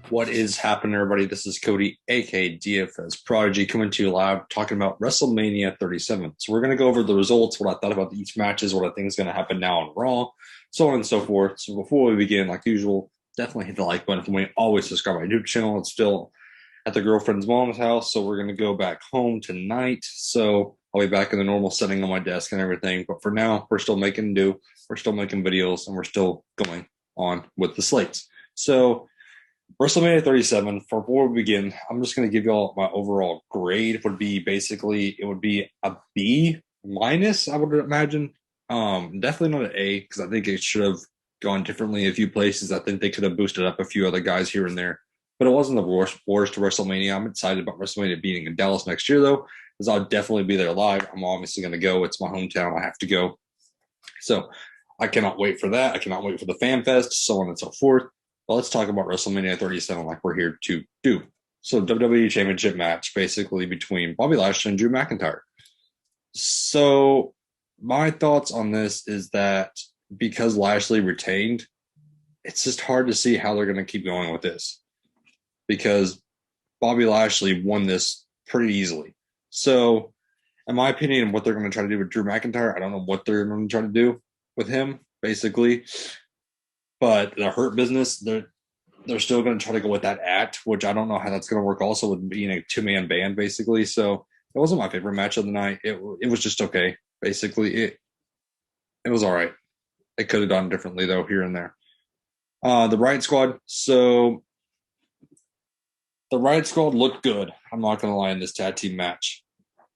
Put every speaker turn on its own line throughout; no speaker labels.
What is happening, everybody? This is Cody, aka DFS Prodigy, coming to you live, talking about WrestleMania 37. So we're going to go over the results, what I thought about each matches, what I think is going to happen now on Raw, so on and so forth. So before we begin, like usual, definitely hit the like button for me. Always subscribe to my YouTube channel. It's still at the girlfriend's mom's house, so we're going to go back home tonight. So I'll be back in the normal setting on my desk and everything. But for now, we're still making do. We're still making videos, and we're still going on with the slates. So WrestleMania 37, for before we begin, I'm just going to give you all my overall grade. Would be basically, it would be a B minus, I would imagine. Definitely not an A, because I think it should have gone differently in a few places. I think they could have boosted up a few other guys here and there, but it wasn't the worst WrestleMania. I'm excited about WrestleMania being in Dallas next year, though, because I'll definitely be there live. I'm obviously going to go. It's my hometown. I have to go. So I cannot wait for that. I cannot wait for the fan fest, so on and so forth. Well, let's talk about WrestleMania 37 like we're here to do. So WWE Championship match basically between Bobby Lashley and Drew McIntyre. So my thoughts on this is that because Lashley retained, it's just hard to see how they're going to keep going with this because Bobby Lashley won this pretty easily. So in my opinion, what they're going to try to do with Drew McIntyre, I don't know what they're going to try to do with him, basically. But the Hurt Business, they're still going to try to go with that act, which I don't know how that's going to work. Also, with being a two-man band, basically. So it wasn't my favorite match of the night. It was just okay. Basically, it was all right. It could have done differently though here and there. The Riot Squad. So the Riot Squad looked good. I'm not going to lie in this tag team match,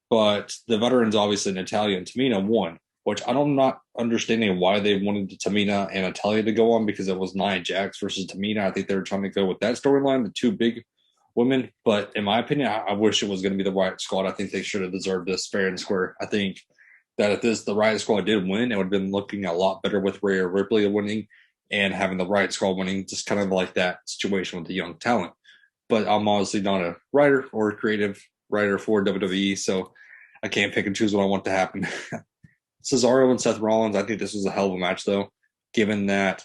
but the veterans, obviously Natalya and Tamina, won, which I'm not understanding why they wanted Tamina and Natalya to go on because it was Nia Jax versus Tamina. I think they were trying to go with that storyline, the two big women. But in my opinion, I wish it was going to be the Riot Squad. I think they should have deserved this fair and square. I think that if the Riot Squad did win, it would have been looking a lot better with Rhea Ripley winning and having the Riot Squad winning, just kind of like that situation with the young talent. But I'm obviously not a writer or a creative writer for WWE, so I can't pick and choose what I want to happen. Cesaro and Seth Rollins, I think this was a hell of a match, though, given that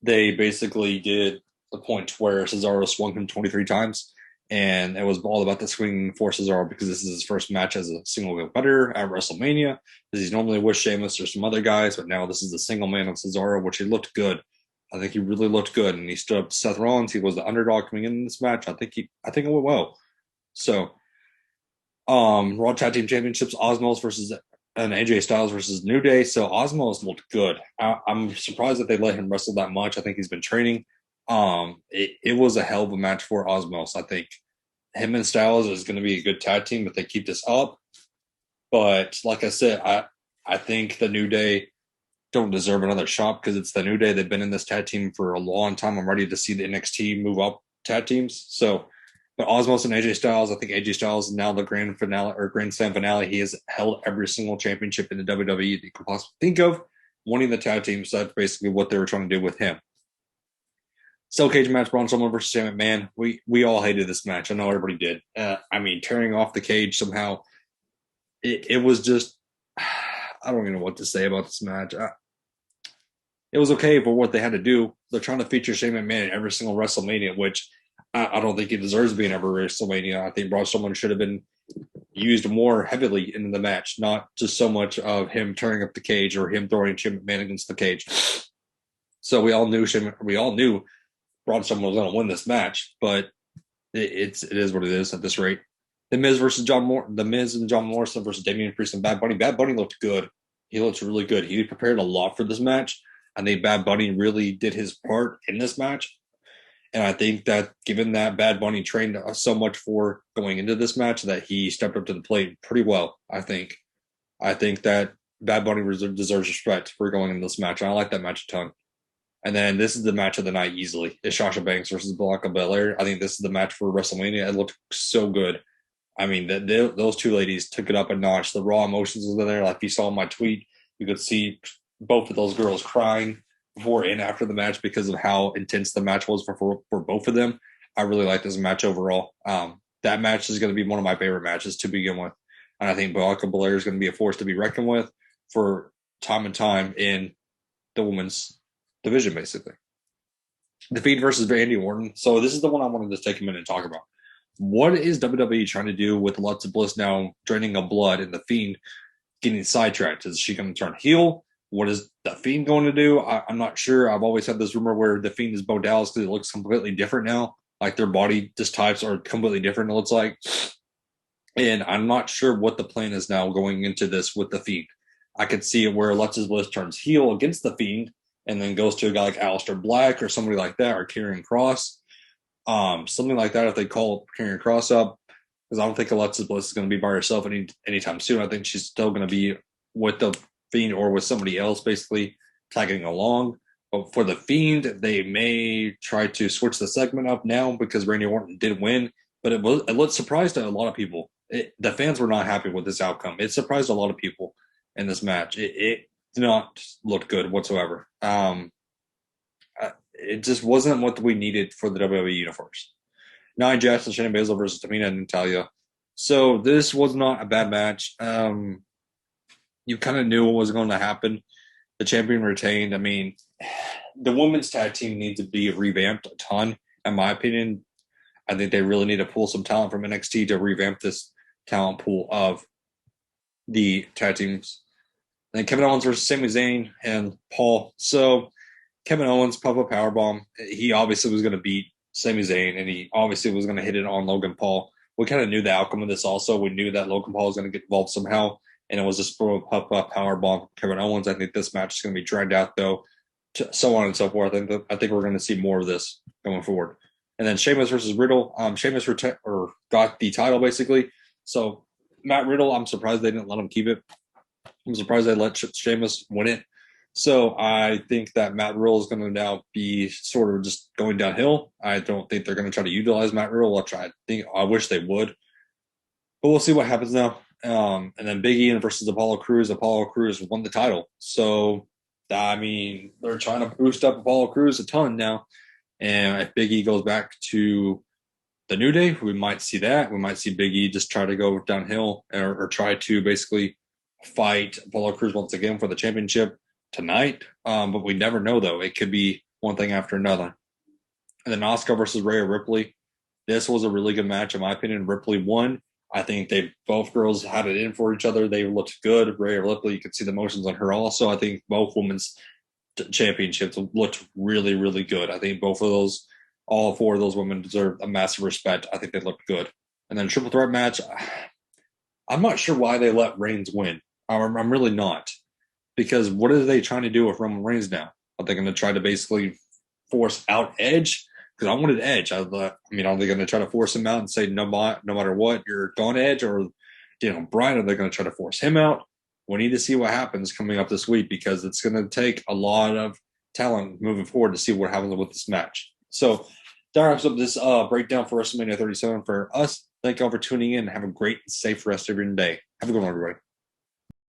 they basically did the point where Cesaro swung him 23 times, and it was all about the swinging for Cesaro because this is his first match as a single competitor at WrestleMania, because he's normally with Sheamus or some other guys, but now this is the single man of Cesaro, which he looked good. I think he really looked good, and he stood up to Seth Rollins. He was the underdog coming in this match. I think it went well. So, Raw Tag Team Championships, Osmos versus and AJ Styles versus New Day. So Osmos looked good. I'm surprised that they let him wrestle that much. I think he's been training. It was a hell of a match for Osmos. I think him and Styles is going to be a good tag team if they keep this up. But like I said, I think the New Day don't deserve another shot because it's the New Day. They've been in this tag team for a long time. I'm ready to see the NXT move up tag teams. So, but Osmos and AJ Styles, I think AJ Styles is now the grand finale or grand slam finale. He has held every single championship in the WWE that you could possibly think of, winning the tag team. So that's basically what they were trying to do with him. Steel cage match, Braun Strowman versus Shane McMahon. We all hated this match. I know everybody did. I mean, tearing off the cage somehow. It was just, I don't even know what to say about this match. It was okay for what they had to do. They're trying to feature Shane McMahon in every single WrestleMania, which I don't think he deserves to be in every WrestleMania. I think Braun Strowman should have been used more heavily in the match, not just so much of him tearing up the cage or him throwing Shane McMahon against the cage. So we all knew Braun Strowman was going to win this match, but it is what it is at this rate. The Miz and John Morrison versus Damian Priest and Bad Bunny. Bad Bunny looked good. He looked really good. He prepared a lot for this match. I think Bad Bunny really did his part in this match. And I think that given that Bad Bunny trained so much for going into this match, that he stepped up to the plate pretty well, I think. I think that Bad Bunny deserves respect for going into this match. And I like that match a ton. And then this is the match of the night easily. It's Sasha Banks versus Bianca Belair. I think this is the match for WrestleMania. It looked so good. I mean, those two ladies took it up a notch. The raw emotions was there. Like you saw in my tweet, you could see both of those girls crying before and after the match because of how intense the match was for both of them. I really like this match overall. That match is going to be one of my favorite matches to begin with. And I think Bianca Belair is going to be a force to be reckoned with for time and time in the women's division, basically. The Fiend versus Randy Orton. So this is the one I wanted to take a minute and talk about. What is WWE trying to do with Alexa Bliss now draining of blood and the Fiend getting sidetracked? Is she going to turn heel? What is the Fiend going to do? I'm not sure. I've always had this rumor where the Fiend is Bo Dallas because it looks completely different now. Like their body just types are completely different, it looks like. And I'm not sure what the plan is now going into this with the Fiend. I could see it where Alexa Bliss turns heel against the Fiend and then goes to a guy like Aleister Black or somebody like that, or Karrion Kross. Something like that if they call Karrion Kross up, because I don't think Alexa Bliss is going to be by herself anytime soon. I think she's still going to be with the Fiend or with somebody else, basically tagging along. But for the Fiend, they may try to switch the segment up now because Randy Orton did win, but it looked surprised a lot of people. The fans were not happy with this outcome. It surprised a lot of people in this match. It did not look good whatsoever. It just wasn't what we needed for the WWE Universe. Nia Jax and Shayna Baszler versus Tamina and Natalia. So this was not a bad match. You kind of knew what was going to happen. The champion retained. I mean, the women's tag team needs to be revamped a ton, in my opinion. I think they really need to pull some talent from NXT to revamp this talent pool of the tag teams. And then Kevin Owens versus Sami Zayn and Paul. So Kevin Owens pop-up powerbomb. He obviously was going to beat Sami Zayn, and he obviously was going to hit it on Logan Paul. We kind of knew the outcome of this also. We knew that Logan Paul was going to get involved somehow, and it was just a pop-up powerbomb. Kevin Owens. I think this match is going to be dragged out, though, so on and so forth. I think we're going to see more of this going forward. And then Sheamus versus Riddle. Sheamus got the title, basically. So Matt Riddle, I'm surprised they didn't let him keep it. I'm surprised they let Sheamus win it. So I think that Matt Riddle is going to now be sort of just going downhill. I don't think they're going to try to utilize Matt Riddle, which I wish they would. But we'll see what happens now. And then Big E versus Apollo Crews. Apollo Crews won the title. So, I mean, they're trying to boost up Apollo Crews a ton now. And if Big E goes back to the New Day, we might see that. We might see Big E just try to go downhill or try to basically fight Apollo Crews once again for the championship tonight. But we never know, though. It could be one thing after another. And then Asuka versus Rhea Ripley. This was a really good match, in my opinion. Ripley won. I think both girls had it in for each other. They looked good. Rhea Ripley, you could see the motions on her also. I think both women's championships looked really, really good. I think all four of those women deserve a massive respect. I think they looked good. And then triple threat match, I'm not sure why they let Reigns win. I'm really not. Because what are they trying to do with Roman Reigns now? Are they going to try to basically force out Edge? Because I wanted Edge. Are they going to try to force him out and say, no matter what, you're gone, Edge? Or Daniel Bryan, are they going to try to force him out? We need to see what happens coming up this week because it's going to take a lot of talent moving forward to see what happens with this match. So that wraps up this breakdown for WrestleMania 37 for us. Thank you all for tuning in. Have a great, safe rest of your day. Have a good one, everybody.